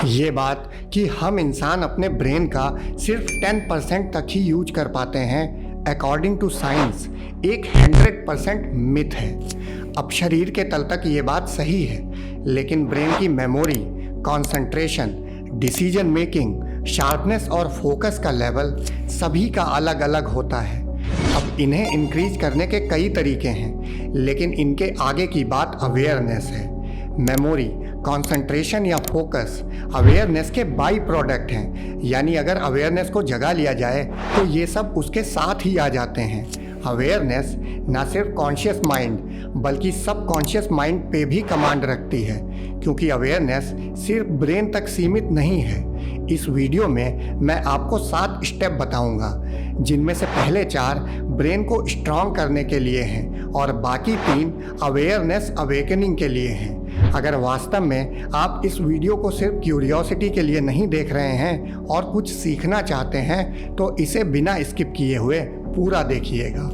ये बात कि हम इंसान अपने ब्रेन का सिर्फ 10% तक ही यूज कर पाते हैं, अकॉर्डिंग टू साइंस एक 100% मिथ है। अब शरीर के तल तक ये बात सही है, लेकिन ब्रेन की memory, concentration, decision making, sharpness और फोकस का लेवल सभी का अलग अलग होता है। अब इन्हें इंक्रीज करने के कई तरीके हैं, लेकिन इनके आगे की बात अवेयरनेस है। मेमोरी, कंसंट्रेशन या फोकस अवेयरनेस के बाई प्रोडक्ट हैं, यानी अगर अवेयरनेस को जगा लिया जाए तो ये सब उसके साथ ही आ जाते हैं। अवेयरनेस ना सिर्फ कॉन्शियस माइंड बल्कि सब कॉन्शियस माइंड पे भी कमांड रखती है, क्योंकि अवेयरनेस सिर्फ ब्रेन तक सीमित नहीं है। इस वीडियो में मैं आपको 7 स्टेप बताऊंगा, जिनमें से पहले 4 ब्रेन को स्ट्रॉन्ग करने के लिए हैं और बाकी 3 अवेयरनेस अवेकनिंग के लिए हैं। अगर वास्तव में आप इस वीडियो को सिर्फ क्यूरियोसिटी के लिए नहीं देख रहे हैं और कुछ सीखना चाहते हैं तो इसे बिना स्किप किए हुए पूरा देखिएगा।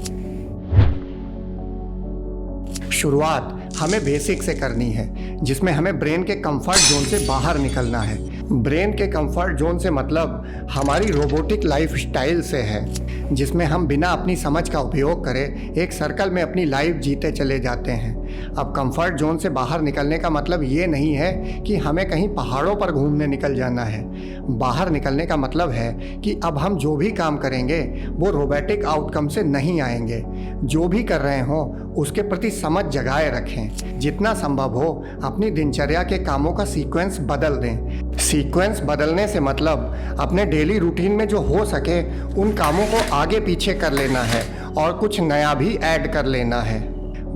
शुरुआत हमें बेसिक से करनी है, जिसमें हमें ब्रेन के कंफर्ट जोन से बाहर निकलना है। ब्रेन के कंफर्ट जोन से मतलब हमारी रोबोटिक लाइफ स्टाइल से है, जिसमें हम बिना अपनी समझ का उपयोग करे एक सर्कल में अपनी लाइफ जीते चले जाते हैं। अब कंफर्ट जोन से बाहर निकलने का मतलब ये नहीं है कि हमें कहीं पहाड़ों पर घूमने निकल जाना है। बाहर निकलने का मतलब है कि अब हम जो भी काम करेंगे वो रोबोटिक आउटकम से नहीं आएंगे। जो भी कर रहे हों उसके प्रति समझ जगाए रखें। जितना संभव हो अपनी दिनचर्या के कामों का सीक्वेंस बदल दें। सीक्वेंस बदलने से मतलब अपने डेली रूटीन में जो हो सके उन कामों को आगे पीछे कर लेना है और कुछ नया भी ऐड कर लेना है।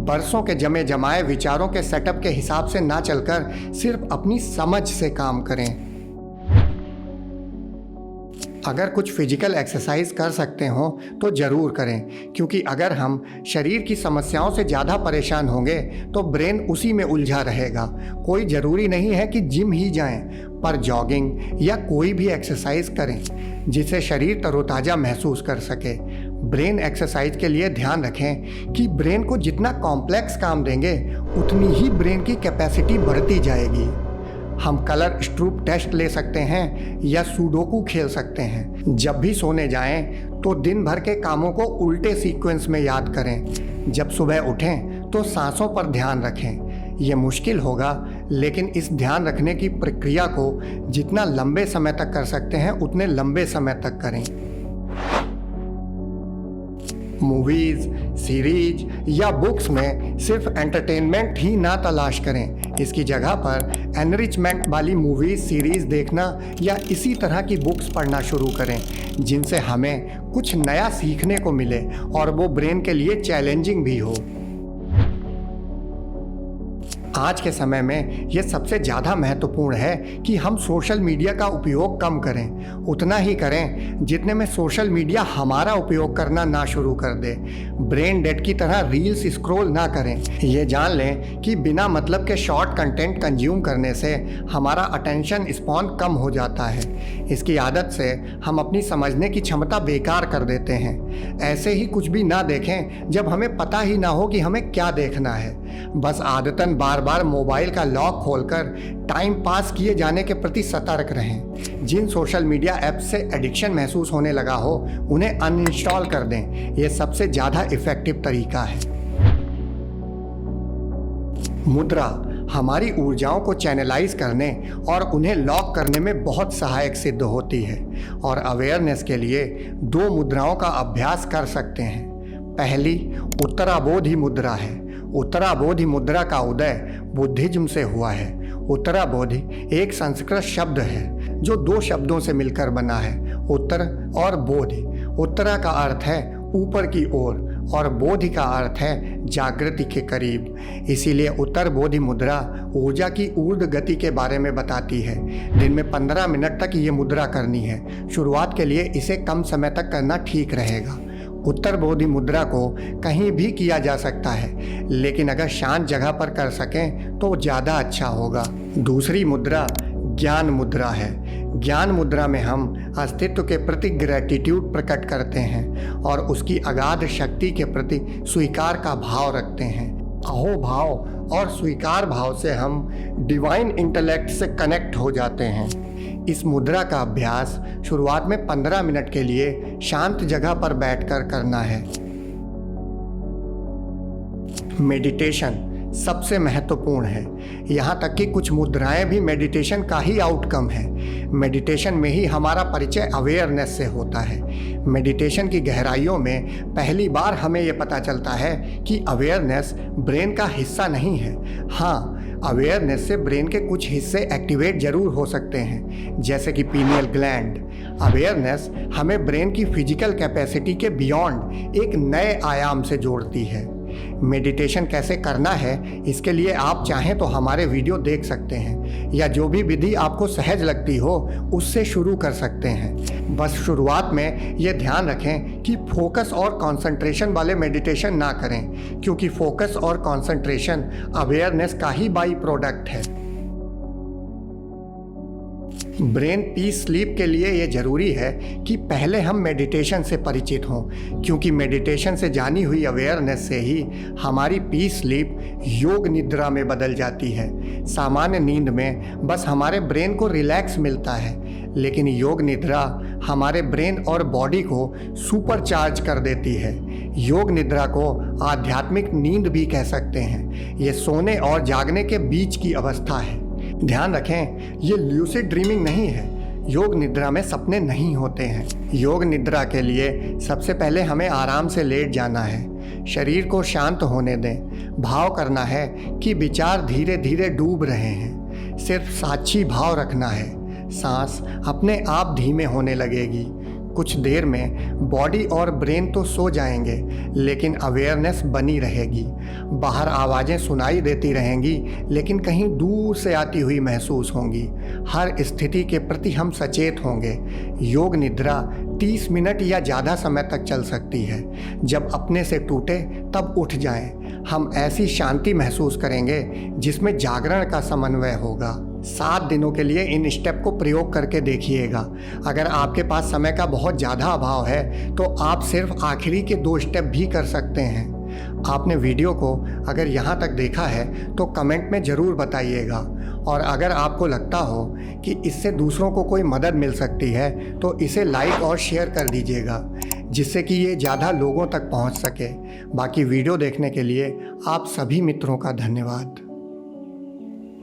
बरसों के जमे जमाए विचारों के सेटअप के हिसाब से ना चलकर सिर्फ अपनी समझ से काम करें। अगर कुछ फिजिकल एक्सरसाइज कर सकते हो तो ज़रूर करें, क्योंकि अगर हम शरीर की समस्याओं से ज़्यादा परेशान होंगे तो ब्रेन उसी में उलझा रहेगा। कोई ज़रूरी नहीं है कि जिम ही जाएं, पर जॉगिंग या कोई भी एक्सरसाइज करें जिससे शरीर तरोताज़ा महसूस कर सके। ब्रेन एक्सरसाइज के लिए ध्यान रखें कि ब्रेन को जितना कॉम्प्लेक्स काम देंगे उतनी ही ब्रेन की कैपेसिटी बढ़ती जाएगी। हम कलर स्ट्रूप टेस्ट ले सकते हैं या सुडोकू खेल सकते हैं। जब भी सोने जाएं तो दिन भर के कामों को उल्टे सीक्वेंस में याद करें। जब सुबह उठें तो सांसों पर ध्यान रखें। ये मुश्किल होगा, लेकिन इस ध्यान रखने की प्रक्रिया को जितना लंबे समय तक कर सकते हैं उतने लंबे समय तक करें। मूवीज़, सीरीज या बुक्स में सिर्फ एंटरटेनमेंट ही ना तलाश करें। इसकी जगह पर एनरिचमेंट वाली मूवीज़, सीरीज़ देखना या इसी तरह की बुक्स पढ़ना शुरू करें, जिनसे हमें कुछ नया सीखने को मिले और वो ब्रेन के लिए चैलेंजिंग भी हो। आज के समय में ये सबसे ज़्यादा महत्वपूर्ण है कि हम सोशल मीडिया का उपयोग कम करें। उतना ही करें जितने में सोशल मीडिया हमारा उपयोग करना ना शुरू कर दे। ब्रेन डेड की तरह रील्स स्क्रॉल ना करें। ये जान लें कि बिना मतलब के शॉर्ट कंटेंट कंज्यूम करने से हमारा अटेंशन स्पैन कम हो जाता है। इसकी आदत से हम अपनी समझने की क्षमता बेकार कर देते हैं। ऐसे ही कुछ भी ना देखें जब हमें पता ही ना हो कि हमें क्या देखना है। बस आदतन बार बार मोबाइल का लॉक खोलकर टाइम पास किए जाने के प्रति सतर्क रहें। जिन सोशल मीडिया ऐप्स से एडिक्शन महसूस होने लगा हो उन्हें अनइंस्टॉल कर दें। यह सबसे ज़्यादा इफ़ेक्टिव तरीका है। मुद्रा हमारी ऊर्जाओं को चैनलाइज करने और उन्हें लॉक करने में बहुत सहायक सिद्ध होती है और अवेयरनेस के लिए 2 मुद्राओं का अभ्यास कर सकते हैं। पहली उत्तराबोधि मुद्रा है। उत्तराबोधि मुद्रा का उदय बुद्धिज्म से हुआ है। उत्तराबोधि एक संस्कृत शब्द है जो 2 शब्दों से मिलकर बना है, उत्तर और बोधि। उत्तरा का अर्थ है ऊपर की ओर और बोधि का अर्थ है जागृति के करीब। इसीलिए उत्तर बोधि मुद्रा ऊर्जा की ऊर्ध गति के बारे में बताती है। दिन में 15 मिनट तक ये मुद्रा करनी है। शुरुआत के लिए इसे कम समय तक करना ठीक रहेगा। उत्तर बोधि मुद्रा को कहीं भी किया जा सकता है, लेकिन अगर शांत जगह पर कर सकें तो ज़्यादा अच्छा होगा। दूसरी मुद्रा ज्ञान मुद्रा है। ज्ञान मुद्रा में हम अस्तित्व के प्रति ग्रैटिट्यूड प्रकट करते हैं और उसकी अगाध शक्ति के प्रति स्वीकार का भाव रखते हैं। अहोभाव और स्वीकार भाव से हम डिवाइन इंटेलेक्ट से कनेक्ट हो जाते हैं। इस मुद्रा का अभ्यास शुरुआत में 15 मिनट के लिए शांत जगह पर बैठकर करना है। मेडिटेशन सबसे महत्वपूर्ण है, यहाँ तक कि कुछ मुद्राएं भी मेडिटेशन का ही आउटकम है। मेडिटेशन में ही हमारा परिचय अवेयरनेस से होता है। मेडिटेशन की गहराइयों में पहली बार हमें ये पता चलता है कि अवेयरनेस ब्रेन का हिस्सा नहीं है। हाँ, अवेयरनेस से ब्रेन के कुछ हिस्से एक्टिवेट जरूर हो सकते हैं, जैसे कि पीनियल ग्लैंड। अवेयरनेस हमें ब्रेन की फिजिकल कैपेसिटी के बियॉन्ड एक नए आयाम से जोड़ती है। मेडिटेशन कैसे करना है, इसके लिए आप चाहें तो हमारे वीडियो देख सकते हैं, या जो भी विधि आपको सहज लगती हो उससे शुरू कर सकते हैं। बस शुरुआत में ये ध्यान रखें कि फोकस और कंसंट्रेशन वाले मेडिटेशन ना करें, क्योंकि फोकस और कंसंट्रेशन अवेयरनेस का ही बाई प्रोडक्ट है। ब्रेन पीस स्लीप के लिए ये ज़रूरी है कि पहले हम मेडिटेशन से परिचित हों, क्योंकि मेडिटेशन से जानी हुई अवेयरनेस से ही हमारी पीस स्लीप योग निद्रा में बदल जाती है। सामान्य नींद में बस हमारे ब्रेन को रिलैक्स मिलता है, लेकिन योग निद्रा हमारे ब्रेन और बॉडी को सुपरचार्ज कर देती है। योग निद्रा को आध्यात्मिक नींद भी कह सकते हैं। ये सोने और जागने के बीच की अवस्था है। ध्यान रखें, ये ल्यूसिड ड्रीमिंग नहीं है। योग निद्रा में सपने नहीं होते हैं। योग निद्रा के लिए सबसे पहले हमें आराम से लेट जाना है। शरीर को शांत होने दें। भाव करना है कि विचार धीरे धीरे डूब रहे हैं। सिर्फ साक्षी भाव रखना है। सांस अपने आप धीमे होने लगेगी। कुछ देर में बॉडी और ब्रेन तो सो जाएंगे, लेकिन अवेयरनेस बनी रहेगी। बाहर आवाज़ें सुनाई देती रहेंगी, लेकिन कहीं दूर से आती हुई महसूस होंगी। हर स्थिति के प्रति हम सचेत होंगे। योग निद्रा 30 मिनट या ज़्यादा समय तक चल सकती है। जब अपने से टूटे तब उठ जाएं। हम ऐसी शांति महसूस करेंगे जिसमें जागरण का समन्वय होगा। 7 दिनों के लिए इन स्टेप को प्रयोग करके देखिएगा। अगर आपके पास समय का बहुत ज़्यादा अभाव है तो आप सिर्फ आखिरी के 2 स्टेप भी कर सकते हैं। आपने वीडियो को अगर यहाँ तक देखा है तो कमेंट में ज़रूर बताइएगा, और अगर आपको लगता हो कि इससे दूसरों को कोई मदद मिल सकती है तो इसे लाइक और शेयर कर दीजिएगा, जिससे कि ये ज़्यादा लोगों तक पहुँच सके। बाकी वीडियो देखने के लिए आप सभी मित्रों का धन्यवाद।